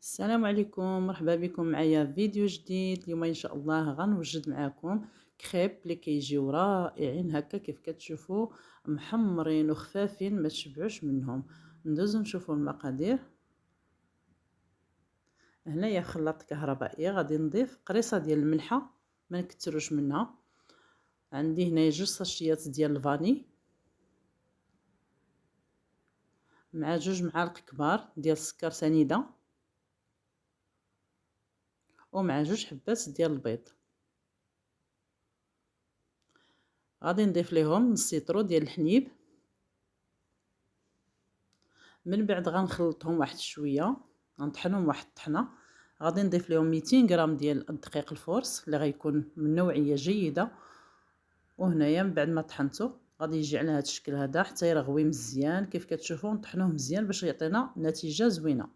السلام عليكم، مرحبا بكم معايا في فيديو جديد. اليوم ان شاء الله غنوجد معاكم كريب اللي كيجيو رائعين هكا كيف كتشوفوا، محمرين وخفافين ما تشبعوش منهم. ندوزو نشوفوا المقادير. هنايا خلاط كهربائي غادي نضيف قريصه ديال الملحه، ما نكثروش منها. عندي هنايا 2 ساشيات ديال الفاني مع 2 معالق كبار ديال السكر سنيده ومع 2 حبات ديال البيض. غادي نضيف ليهم نص سيطرو ديال الحليب. من بعد غنخلطهم واحد شويه، غنطحنهم واحد الطحنه. غادي نضيف لهم 200 غرام ديال الدقيق الفورس اللي غيكون من نوعيه جيده. وهنايا من بعد ما طحنته غادي يجي على هذا الشكل هذا حتى يرغوي مزيان كيف كتشوفوا. نطحنوه مزيان باش يعطينا نتيجه زوينه.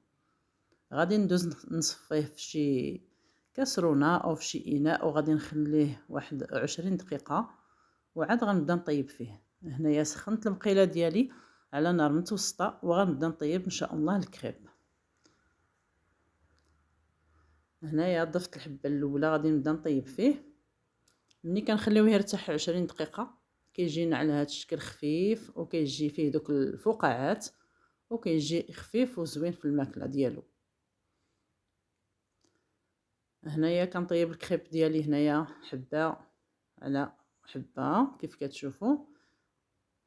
غادي ندوز نصفيه في شي كاسرونه او في شي اناء وغادي نخليه واحد 20 دقيقه وعاد غنبدا نطيب فيه. هنايا سخنت المقيله ديالي على نار متوسطه وغنبدا نطيب ان شاء الله الكريب. هنايا ضفت الحبه الاولى غادي نبدا نطيب فيه. ملي كنخليوه يرتاح 20 دقيقه كيجينا على هذا الشكل خفيف وكيجي فيه دوك الفقاعات وكيجي خفيف وزوين في الماكله ديالو. هنايا كنطيب الكريب ديالي هنايا حبه على حبه كيف كتشوفوا.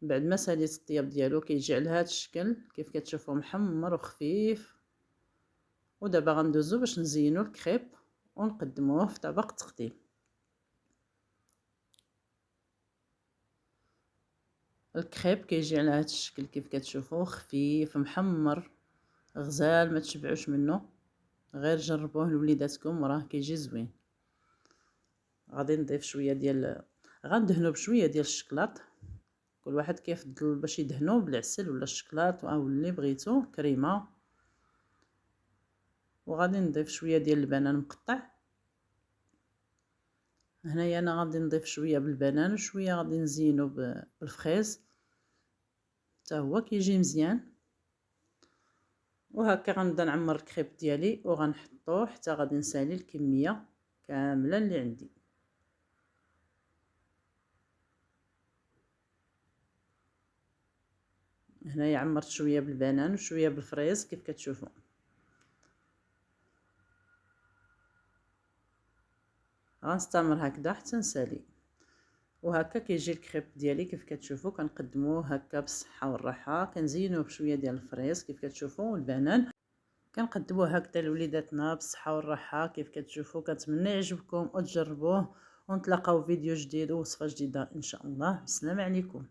بعد ما ساليت الطياب ديالو كيجي على هذا الشكل كيف كتشوفوا محمر وخفيف. ودابا غندوزو باش نزينو الكريب ونقدموه في طبق تقديم. الكريب كيجي على هذا الشكل كيف كتشوفوا خفيف محمر غزال ما تشبعوش منه. غير جربوه لوليداتكم وراه كيجي زوين. غادي نضيف شويه ديال غندهنو بشويه ديال الشكلاط. كل واحد كيفضل باش يدهنو بالعسل ولا الشكلاط او اللي بغيتو كريمه. وغادي نضيف شويه ديال البنان مقطع. هنايا انا غادي نضيف شويه بالبنان وشويه غادي نزينو بالفريز حتى هو كيجي مزيان. وهكا غنبدا نعمر الكريب ديالي وغنحطوه حتى غادي نسالي الكميه كامله اللي عندي. هنايا عمرت شويه بالبنان وشويه بالفريز كيف كتشوفوا. غنستمر هكذا حتى نسالي. وهكا كيجي الكريب ديالي كيف كتشوفوا. كنقدموه هكا بالصحه والراحه. كنزينوه بشويه ديال الفريز كيف كتشوفوا والبنان. كنقدموه هكذا لوليداتنا بالصحه والراحه كيف كتشوفوا. كنتمنى يعجبكم وتجربوه ونتلاقاو في فيديو جديد ووصفه جديده ان شاء الله. السلام عليكم.